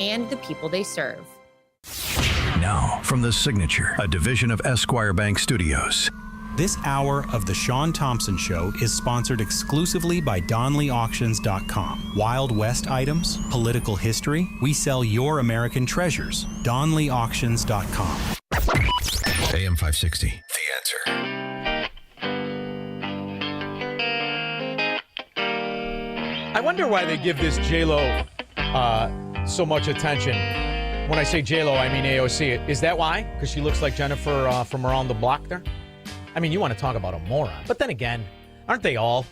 and the people they serve. Now, from The Signature, a division of Esquire Bank Studios. This hour of The Shaun Thompson Show is sponsored exclusively by DonleyAuctions.com. Wild West items, political history, we sell your American treasures. DonleyAuctions.com. AM 560, The Answer. I wonder why they give this J-Lo so much attention. When I say J-Lo, I mean AOC. Is that why? Because she looks like Jennifer from around the block there? I mean, you want to talk about a moron. But then again, aren't they all?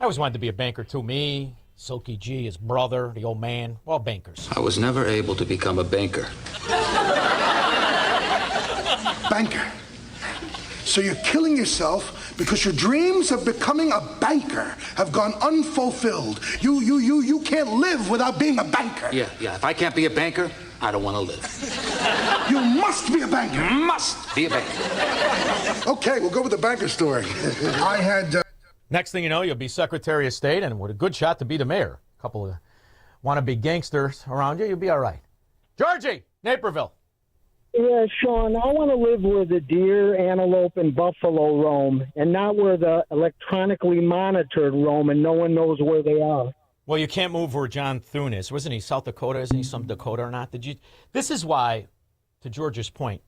I always wanted to be a banker, too. Me, Silky G, his brother, the old man. We're all bankers. I was never able to become a banker. Banker. So you're killing yourself because your dreams of becoming a banker have gone unfulfilled. You can't live without being a banker. Yeah. If I can't be a banker, I don't want to live. You must be a banker. Must be a banker. Okay, we'll go with the banker story. I had... Next thing you know, you'll be Secretary of State and with a good shot to be the mayor. A couple of wannabe gangsters around you, you'll be all right. Georgie, Naperville. Yeah, Shaun, I want to live where the deer, antelope, and buffalo roam, and not where the electronically monitored roam and no one knows where they are. Well, you can't move where John Thune is. Wasn't he South Dakota? Isn't he some Dakota or not? This is why, to George's point,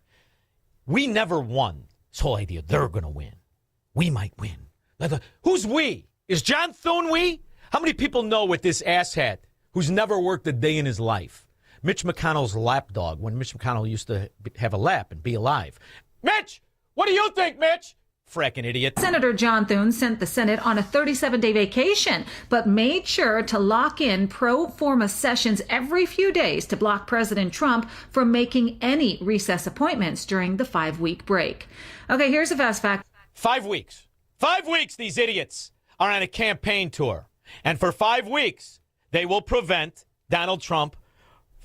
we never won this whole idea. They're going to win. We might win. Who's we? Is John Thune we? How many people know with this asshat who's never worked a day in his life? Mitch McConnell's lapdog, when Mitch McConnell used to have a lap and be alive. Mitch, what do you think, Mitch? Fracking idiot. Senator John Thune sent the Senate on a 37-day vacation, but made sure to lock in pro forma sessions every few days to block President Trump from making any recess appointments during the 5-week break. Okay, here's a fast fact. 5 weeks. 5 weeks these idiots are on a campaign tour. And for 5 weeks, they will prevent Donald Trump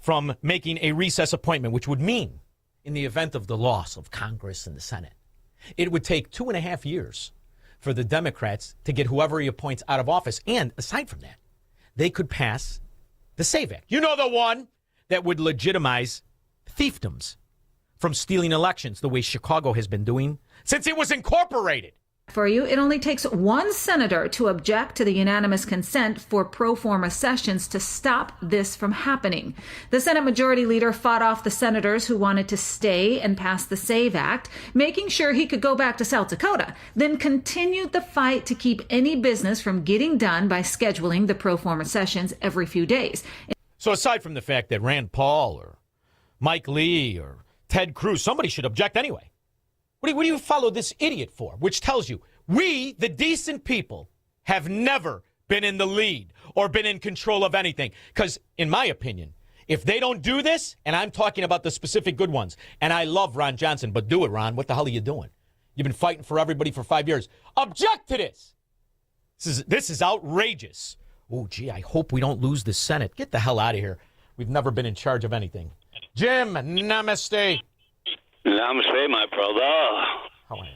from making a recess appointment, which would mean, in the event of the loss of Congress and the Senate, it would take 2.5 years for the Democrats to get whoever he appoints out of office. And aside from that, they could pass the SAVE Act. You know, the one that would legitimize fiefdoms from stealing elections the way Chicago has been doing since it was incorporated. For you, it only takes one senator to object to the unanimous consent for pro forma sessions to stop this from happening. The Senate Majority Leader fought off the senators who wanted to stay and pass the SAVE Act, making sure he could go back to South Dakota, then continued the fight to keep any business from getting done by scheduling the pro forma sessions every few days. So aside from the fact that Rand Paul or Mike Lee or Ted Cruz, somebody should object anyway. What do you follow this idiot for? Which tells you, we, the decent people, have never been in the lead or been in control of anything. Because, in my opinion, if they don't do this, and I'm talking about the specific good ones, and I love Ron Johnson, but do it, Ron. What the hell are you doing? You've been fighting for everybody for 5 years. Object to this. This is outrageous. Oh, gee, I hope we don't lose the Senate. Get the hell out of here. We've never been in charge of anything. Jim, namaste. Namaste, my brother. How are you?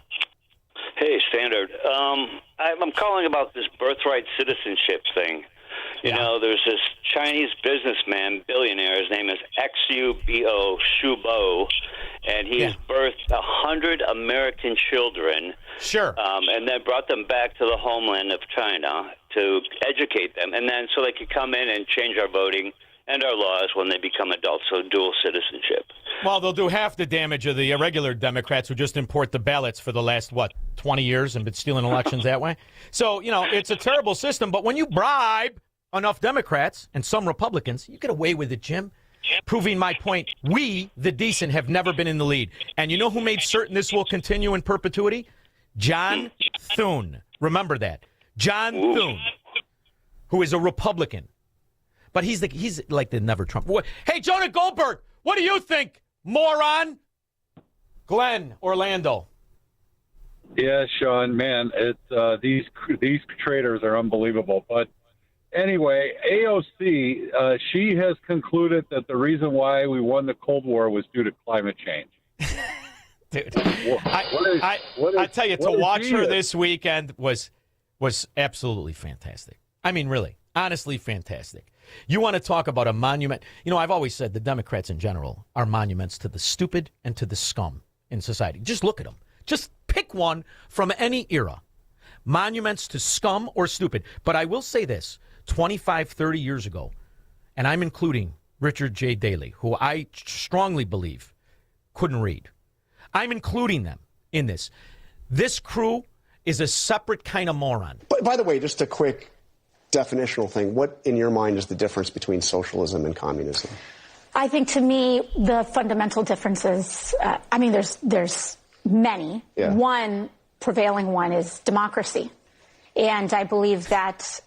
Hey, Standard. I'm calling about this birthright citizenship thing. You know, there's this Chinese businessman, billionaire. His name is XUBO Shubo, and he has birthed 100 American children. Sure. And then brought them back to the homeland of China to educate them, and then so they could come in and change our voting and our laws when they become adults, so dual citizenship. Well, they'll do half the damage of the irregular Democrats who just import the ballots for the last, 20 years and been stealing elections that way. So, it's a terrible system, but when you bribe enough Democrats and some Republicans, you get away with it, Jim. Proving my point, we, the decent, have never been in the lead. And you know who made certain this will continue in perpetuity? John Thune. Remember that. John Thune, who is a Republican. But he's like the never Trump. Hey, Jonah Goldberg, what do you think, moron? Glenn, Orlando. Yeah, Shaun, man, these traders are unbelievable. But anyway, AOC, she has concluded that the reason why we won the Cold War was due to climate change. Dude, I tell you, to watch her this weekend was absolutely fantastic. I mean, really, honestly fantastic. You want to talk about a monument? You know, I've always said the Democrats in general are monuments to the stupid and to the scum in society. Just look at them. Just pick one from any era. Monuments to scum or stupid. But I will say this, 25, 30 years ago, and I'm including Richard J. Daley, who I strongly believe couldn't read. I'm including them in this. This crew is a separate kind of moron. But by the way, just a quick definitional thing. What, in your mind, is the difference between socialism and communism? I think, to me, the fundamental differences, there's many. Yeah. One prevailing one is democracy. And I believe that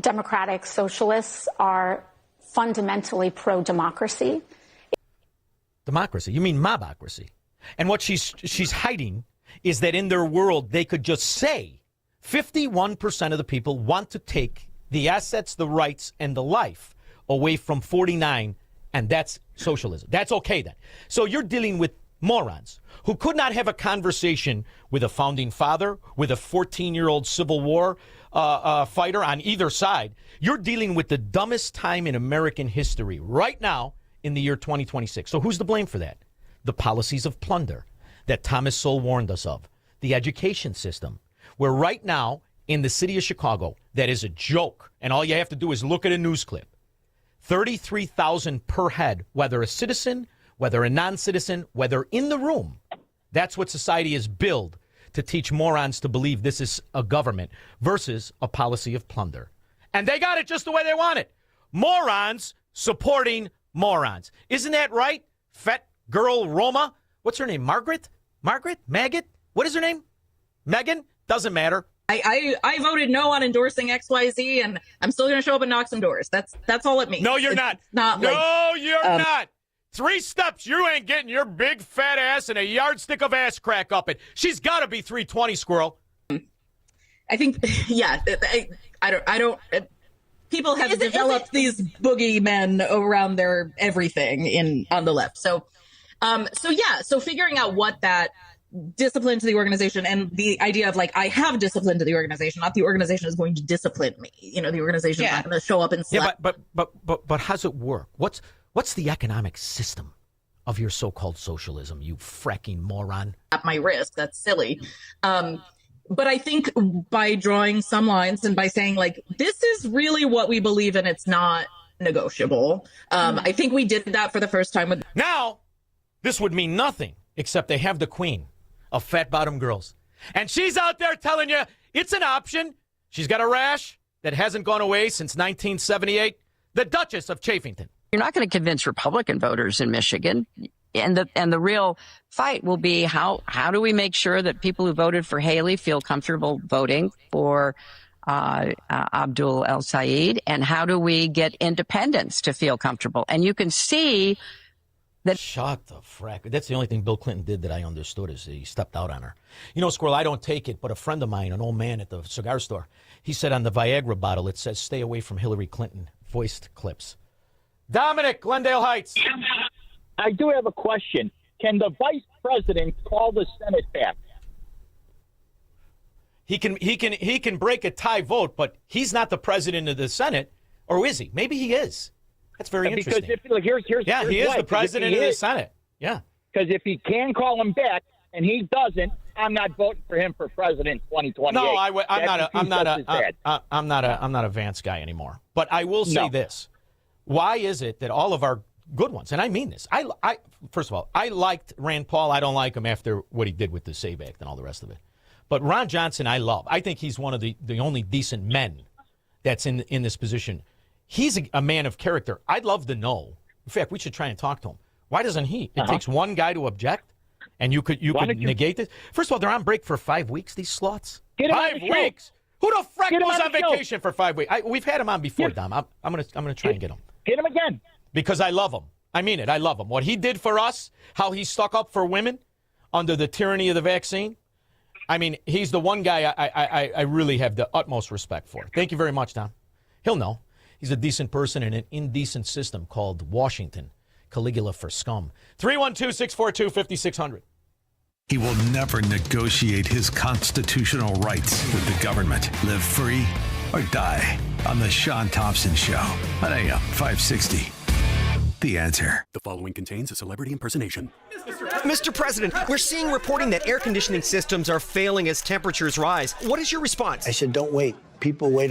democratic socialists are fundamentally pro-democracy. Democracy? You mean mobocracy? And what she's hiding is that in their world, they could just say 51% of the people want to take the assets, the rights, and the life away from 49, and that's socialism. That's okay then. So you're dealing with morons who could not have a conversation with a founding father, with a 14-year-old Civil War fighter on either side. You're dealing with the dumbest time in American history right now in the year 2026. So who's to blame for that? The policies of plunder that Thomas Sowell warned us of. The education system, where right now in the city of Chicago, that is a joke. And all you have to do is look at a news clip. $33,000 per head, whether a citizen, whether a non-citizen, whether in the room. That's what society is built to teach morons to believe this is a government versus a policy of plunder. And they got it just the way they want it. Morons supporting morons. Isn't that right? Fat girl Roma. What's her name? Margaret? Maggot? What is her name? Megan? Doesn't matter. I voted no on endorsing XYZ, and I'm still going to show up and knock some doors. That's all it means. No, you're not. You're not. 3 steps, you ain't getting your big fat ass and a yardstick of ass crack up it. She's got to be 320, squirrel. I think, yeah. I don't. People have developed these boogeymen around their everything on the left. So figuring out what that discipline to the organization, and the idea of, like, I have discipline to the organization, not the organization is going to discipline me. You know, the organization is not going to show up and slap. Yeah, but how's it work? What's the economic system of your so-called socialism, you fracking moron? At my wrist, that's silly. But I think by drawing some lines and by saying, like, this is really what we believe in, it's not negotiable. I think we did that for the first time with. Now, this would mean nothing except they have the queen of fat bottom girls. And she's out there telling you it's an option. She's got a rash that hasn't gone away since 1978. The Duchess of Chafington. You're not going to convince Republican voters in Michigan. And the real fight will be how do we make sure that people who voted for Haley feel comfortable voting for Abdul El Sayed, and how do we get independents to feel comfortable? And you can see that. Shut the frack. That's the only thing Bill Clinton did that I understood, is he stepped out on her. You know, Squirrel, I don't take it, but a friend of mine, an old man at the cigar store, he said on the Viagra bottle, it says, "Stay away from Hillary Clinton." Voiced clips. Dominic, Glendale Heights. I do have a question. Can the vice president call the Senate back? He can break a tie vote, but he's not the president of the Senate, or is he? Maybe he is. That's very interesting. Because here's he is the president of the Senate. Yeah. Because if he can call him back and he doesn't, I'm not voting for him for president 2028. No, I'm not a Vance guy anymore. But I will say this: why is it that all of our good ones, and I mean this, I first of all, I liked Rand Paul. I don't like him after what he did with the SAVE Act and all the rest of it. But Ron Johnson, I love. I think he's one of the only decent men that's in this position. He's a man of character. I'd love to know. In fact, we should try and talk to him. Why doesn't he? It takes one guy to object, and you could negate this. First of all, they're on break for 5 weeks, these slots. 5 weeks? Who the frack goes on vacation for 5 weeks? We've had him on before, Dom. I'm gonna try and get him. Get him again. Because I love him. I mean it. I love him. What he did for us, how he stuck up for women under the tyranny of the vaccine. I mean, he's the one guy I really have the utmost respect for. Thank you very much, Dom. He'll know. He's a decent person in an indecent system called Washington. Caligula for scum. 312-642-5600. He will never negotiate his constitutional rights with the government. Live free or die. on The Shaun Thompson Show on AM 560. The Answer. The following contains a celebrity impersonation. Mr. President, we're seeing reporting that air conditioning systems are failing as temperatures rise. What is your response? I said, don't wait. People wait